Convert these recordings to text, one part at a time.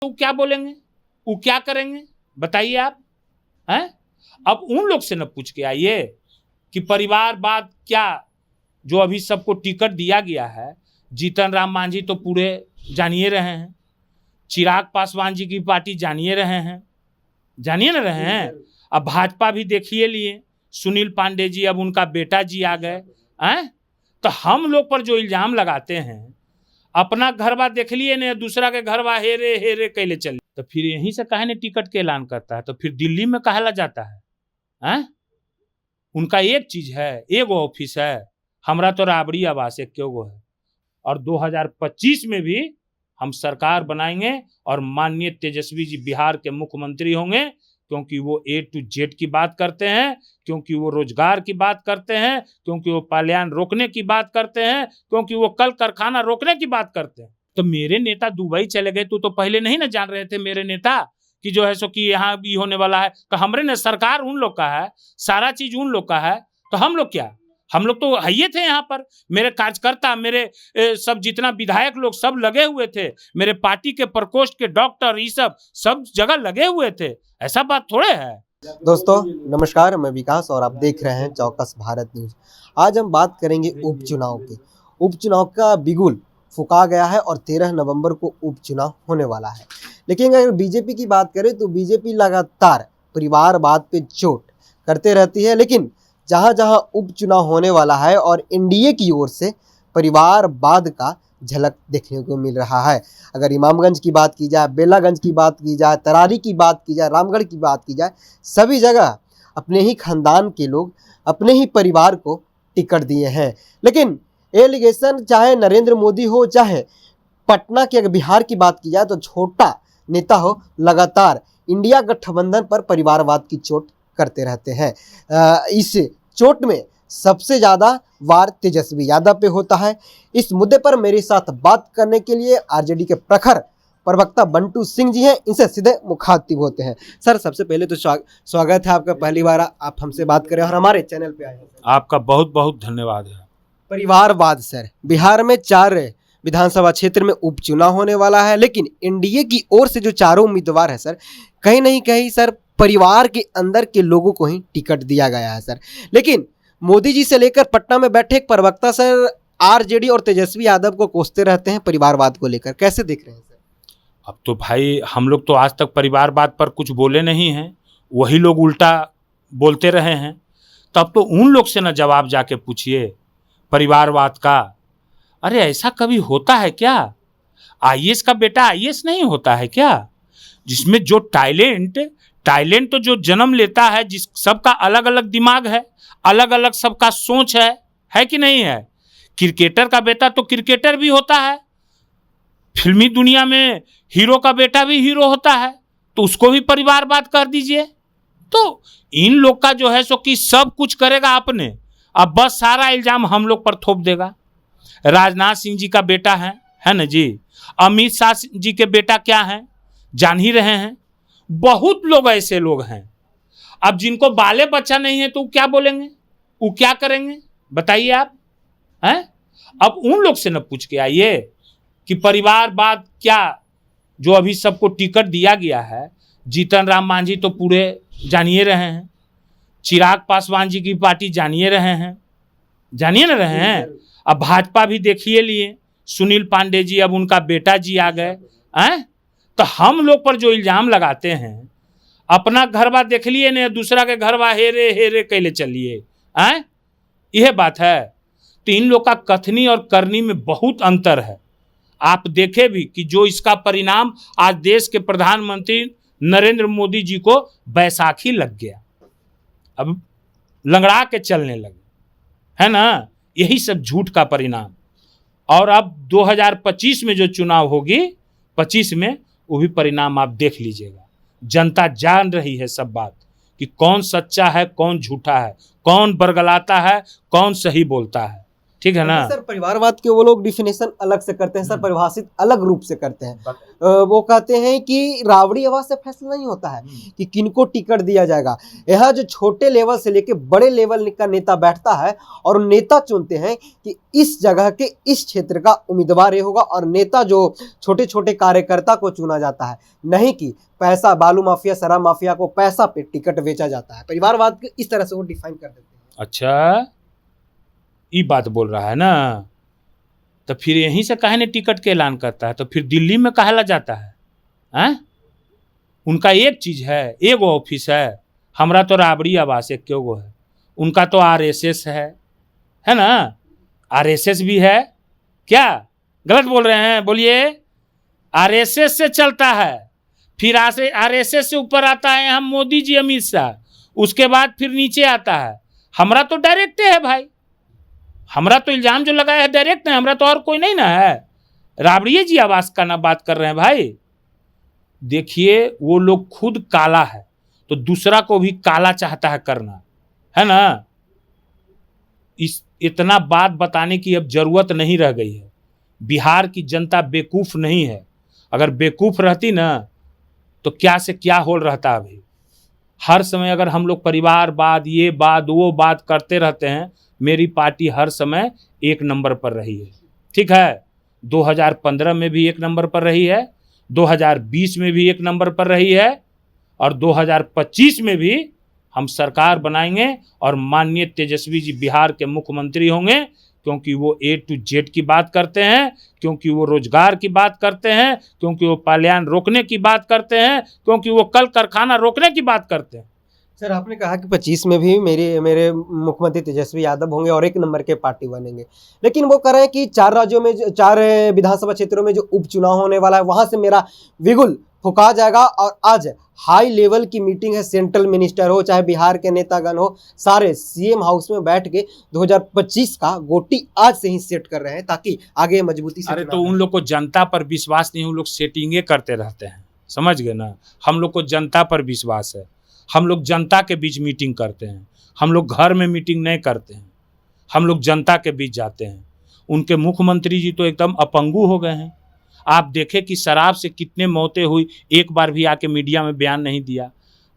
तो क्या बोलेंगे, वो क्या करेंगे, बताइए आप हैं। अब उन लोग से न पूछ के आइए कि परिवारवाद क्या, जो अभी सबको टिकट दिया गया है। जीतन राम मांझी तो पूरे जानिए रहे हैं, चिराग पासवान जी की पार्टी जानिए रहे हैं, जानिए न रहे हैं। अब भाजपा भी देखिए लिए, सुनील पांडे जी, अब उनका बेटा जी आ गए हैं। तो हम लोग पर जो इल्जाम लगाते हैं, अपना घरवा देख लिए ने, दूसरा के घरवा हेरे हेरे कैले चल, तो फिर यहीं से काहे ने टिकट के ऐलान करता है, तो फिर दिल्ली में कहला जाता है हैं? उनका एक चीज है, एगो ऑफिस है, हमरा तो राबड़ी आवास एक क्यों है। और 2025 में भी हम सरकार बनाएंगे और माननीय तेजस्वी जी बिहार के मुख्यमंत्री होंगे, क्योंकि वो A to Z की बात करते हैं, क्योंकि वो रोजगार की बात करते हैं, क्योंकि वो पलायन रोकने की बात करते हैं, क्योंकि वो कल कारखाना रोकने की बात करते हैं। तो मेरे नेता दुबई चले गए, तो पहले नहीं ना जान रहे थे मेरे नेता कि जो है सो कि यहाँ भी होने वाला है। तो हमरे ने सरकार उन लोग का है, सारा चीज उन लोग का है, तो हम लोग क्या, हम लोग तो है थे यहाँ पर। मेरे कार्यकर्ता, मेरे सब जितना विधायक लोग सब लगे हुए थे, मेरे पार्टी के प्रकोष्ठ के डॉक्टर, ये सब जगह लगे हुए थे। ऐसा बात थोड़े है। दोस्तों नमस्कार, मैं विकास और आप देख रहे हैं चौकस भारत न्यूज। आज हम बात करेंगे उपचुनाव के। उपचुनाव का बिगुल फुका गया है और 13 नवंबर को उपचुनाव होने वाला है। लेकिन अगर बीजेपी की बात करें तो बीजेपी लगातार परिवारवाद पे चोट करते रहती है, लेकिन जहां जहां उपचुनाव होने वाला है और एनडीए की ओर से परिवारवाद का झलक देखने को मिल रहा है। अगर इमामगंज की बात की जाए, बेलागंज की बात की जाए, तरारी की बात की जाए, रामगढ़ की बात की जाए, सभी जगह अपने ही खानदान के लोग अपने ही परिवार को टिकट दिए हैं। लेकिन एलिगेशन चाहे नरेंद्र मोदी हो, चाहे पटना के, अगर बिहार की बात की जाए तो छोटा नेता हो, लगातार इंडिया गठबंधन पर परिवारवाद की चोट करते रहते हैं। इस चोट में सबसे ज़्यादा वार तेजस्वी यादव पे होता है। इस मुद्दे पर मेरे साथ बात करने के लिए आरजेडी के प्रखर प्रवक्ता बंटू सिंह जी हैं, इनसे सीधे मुखातिब होते हैं। सर, सबसे पहले तो स्वागत है आपका, पहली बार आप हमसे बात करें और हमारे चैनल पे आए हैं। आपका बहुत बहुत धन्यवाद है। परिवारवाद सर, बिहार में 4 विधानसभा क्षेत्र में उपचुनाव होने वाला है, लेकिन एनडीए की ओर से जो चारों उम्मीदवार है सर, कहीं नहीं कहीं सर परिवार के अंदर के लोगों को ही टिकट दिया गया है सर। लेकिन मोदी जी से लेकर पटना में बैठे एक प्रवक्ता सर आरजेडी और तेजस्वी यादव को कोसते रहते हैं परिवारवाद को लेकर, कैसे देख रहे हैं सर? अब तो भाई हम लोग तो आज तक परिवारवाद पर कुछ बोले नहीं हैं, वही लोग उल्टा बोलते रहे हैं। तब तो उन लोग से ना जवाब जाके पूछिए परिवारवाद का। अरे ऐसा कभी होता है क्या? आईएएस का बेटा आईएएस नहीं होता है क्या? जिसमें जो टैलेंट तो जो जन्म लेता है, जिस सबका अलग अलग दिमाग है, अलग अलग सबका सोच है कि नहीं है? क्रिकेटर का बेटा तो क्रिकेटर भी होता है, फिल्मी दुनिया में हीरो का बेटा भी हीरो होता है, तो उसको भी परिवारवाद कर दीजिए। तो इन लोग का जो है सो कि सब कुछ करेगा आपने, अब बस सारा इल्जाम हम लोग पर थोप देगा। राजनाथ सिंह जी का बेटा है ना जी, अमित शाह जी के बेटा क्या है, जान ही रहे हैं। बहुत लोग ऐसे लोग हैं, अब जिनको बाले बच्चा नहीं है तो क्या बोलेंगे, वो क्या करेंगे, बताइए आप हैं। अब उन लोग से न पूछ के आइए कि परिवारवाद क्या, जो अभी सबको टिकट दिया गया है। जीतन राम मांझी तो पूरे जानिए रहे हैं, चिराग पासवान जी की पार्टी जानिए रहे हैं, जानिए न रहे हैं। अब भाजपा भी देखिए लिए, सुनील पांडे जी, अब उनका बेटा जी आ गए हैं। तो हम लोग पर जो इल्जाम लगाते हैं, अपना घरवा देख लिए ने, दूसरा के घरवा हेरे हेरे कैले चलिए हैं, यह बात है। तो इन लोग का कथनी और करनी में बहुत अंतर है। आप देखे भी कि जो इसका परिणाम आज देश के प्रधानमंत्री नरेंद्र मोदी जी को बैसाखी लग गया, अब लंगड़ा के चलने लगे, है ना। यही सब झूठ का परिणाम। और अब 2025 में जो चुनाव होगी, 25 में, वो भी परिणाम आप देख लीजिएगा। जनता जान रही है सब बात कि कौन सच्चा है, कौन झूठा है, कौन बरगलाता है, कौन सही बोलता है। ठीक है ना। सर परिवारवाद के वो लोग डिफिनेशन अलग से करते हैं सर, परिभाषित अलग रूप से करते हैं। वो कहते हैं कि राबड़ी आवाज से फैसला नहीं होता है कि किनको टिकट दिया जाएगा। यहाँ जो छोटे लेवल से लेके बड़े लेवल का नेता बैठता है और नेता चुनते हैं कि इस जगह के इस क्षेत्र का उम्मीदवार ये होगा, और नेता जो छोटे छोटे कार्यकर्ता को चुना जाता है, नहीं कि पैसा बालू माफिया शराब माफिया को पैसा पे टिकट बेचा जाता है। परिवारवाद के इस तरह से वो डिफाइन कर देते हैं। अच्छा ये बात बोल रहा है ना, तो फिर यहीं से काहे ने टिकट के ऐलान करता है, तो फिर दिल्ली में काहे ला जाता है? हैं? उनका एक चीज है, एक ऑफिस है। हमरा तो राबड़ी आवास एक क्यों है, उनका तो आरएसएस है ना, आरएसएस भी है क्या? गलत बोल रहे हैं, बोलिए। आरएसएस से चलता है, फिर आरएसएस से ऊपर आता है हम मोदी जी अमित शाह, उसके बाद फिर नीचे आता है। हमरा तो डायरेक्ट है भाई, हमरा तो इल्जाम जो लगाया है डायरेक्ट है, हमरा तो और कोई नहीं ना है। राबड़ी जी आवास का ना बात कर रहे हैं भाई। देखिए वो लोग खुद काला है तो दूसरा को भी काला चाहता है करना, है ना। इतना बात बताने की अब जरूरत नहीं रह गई है। बिहार की जनता बेवकूफ नहीं है, अगर बेवकूफ रहती ना तो क्या से क्या हो रहता। अभी हर समय अगर हम लोग परिवारवाद ये बात वो बात करते रहते हैं, मेरी पार्टी हर समय एक नंबर पर रही है, ठीक है। 2015 में भी एक नंबर पर रही है, 2020 में भी एक नंबर पर रही है, और 2025 में भी हम सरकार बनाएंगे और माननीय तेजस्वी जी बिहार के मुख्यमंत्री होंगे, क्योंकि वो A to Z की बात करते हैं, क्योंकि वो रोजगार की बात करते हैं, क्योंकि वो पलायन रोकने की बात करते हैं, क्योंकि वो कल कारखाना रोकने की बात करते हैं। सर आपने कहा कि 25 में भी मेरे मुख्यमंत्री तेजस्वी यादव होंगे और एक नंबर के पार्टी बनेंगे, लेकिन वो कह रहे हैं कि 4 राज्यों में 4 विधानसभा क्षेत्रों में जो उपचुनाव होने वाला है वहां से मेरा बिगुल फुका जाएगा। और आज हाई लेवल की मीटिंग है, सेंट्रल मिनिस्टर हो चाहे बिहार के नेतागण हो, सारे सीएम हाउस में बैठ के 2025 का गोटी आज से ही सेट कर रहे हैं ताकि आगे मजबूती से। अरे तो उन लोग को जनता पर विश्वास नहीं, उन लोग सेटिंगे करते रहते हैं, समझ गए ना। हम लोग को जनता पर विश्वास है, हम लोग जनता के बीच मीटिंग करते हैं, हम लोग घर में मीटिंग नहीं करते हैं, हम लोग जनता के बीच जाते हैं। उनके मुख्यमंत्री जी तो एकदम अपंगु हो गए हैं। आप देखें कि शराब से कितने मौतें हुई, एक बार भी आके मीडिया में बयान नहीं दिया।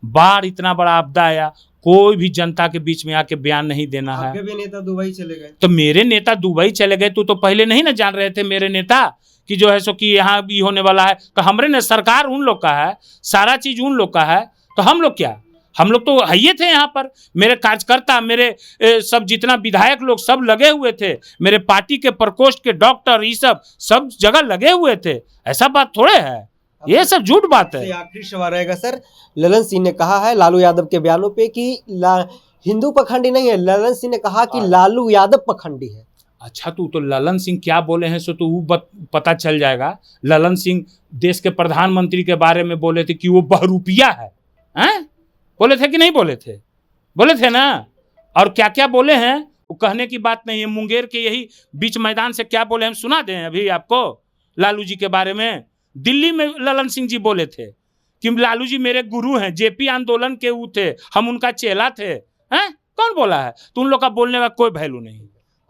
बाढ़ इतना बड़ा आपदा आया, कोई भी जनता के बीच में आके बयान नहीं देना है। आपके भी नेता दुबई चले गए, तो मेरे नेता दुबई चले गए, तो पहले नहीं ना जान रहे थे मेरे नेता कि जो है सो कि यहाँ भी होने वाला है। तो हमरे ने सरकार उन लोग का है, सारा चीज उन लोग का है, तो हम लोग क्या, हम लोग तो है थे यहाँ पर। मेरे कार्यकर्ता, मेरे सब जितना विधायक लोग सब लगे हुए थे, मेरे पार्टी के प्रकोष्ठ के डॉक्टर, ये सब जगह लगे हुए थे। ऐसा बात थोड़े है, ये सब झूठ बात है। आखिरी सवाल रहेगा सर, ललन सिंह ने कहा है लालू यादव के बयानों पे कि हिंदू पखंडी नहीं है, ललन सिंह ने कहा कि लालू यादव पखंडी है। अच्छा तो ललन सिंह क्या बोले हैं सो तो वो पता चल जाएगा। ललन सिंह देश के प्रधानमंत्री के बारे में बोले थे कि वो बहरूपिया है, हैं? बोले थे कि नहीं बोले थे? बोले थे ना। और क्या क्या बोले हैं वो कहने की बात नहीं है। मुंगेर के यही बीच मैदान से क्या बोले हम सुना दें अभी आपको। लालू जी के बारे में दिल्ली में ललन सिंह जी बोले थे कि लालू जी मेरे गुरु हैं, जेपी आंदोलन के वो थे, हम उनका चेला थे। हैं? कौन बोला है? तो उन लोग का बोलने का कोई वैल्यू नहीं।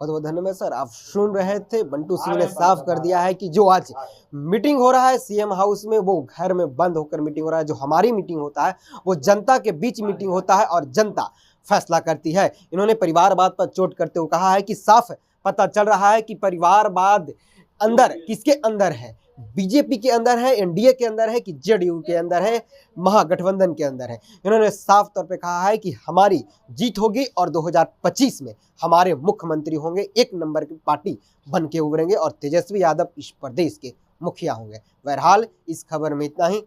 बहुत बहुत धन्यवाद सर। आप सुन रहे थे, बंटू सिंह ने साफ कर दिया है कि जो आज मीटिंग हो रहा है सीएम हाउस में, वो घर में बंद होकर मीटिंग हो रहा है। जो हमारी मीटिंग होता है वो जनता के बीच मीटिंग होता है और जनता फैसला करती है। इन्होंने परिवारवाद पर चोट करते हुए कहा है कि साफ पता चल रहा है कि परिवारवाद अंदर किसके अंदर है, बीजेपी के अंदर है, एनडीए के अंदर है कि जेडीयू के अंदर है, महागठबंधन के अंदर है। इन्होंने साफ तौर पे कहा है कि हमारी जीत होगी और 2025 में हमारे मुख्यमंत्री होंगे, एक नंबर की पार्टी बन के उभरेंगे और तेजस्वी यादव इस प्रदेश के मुखिया होंगे। बहरहाल इस खबर में इतना ही।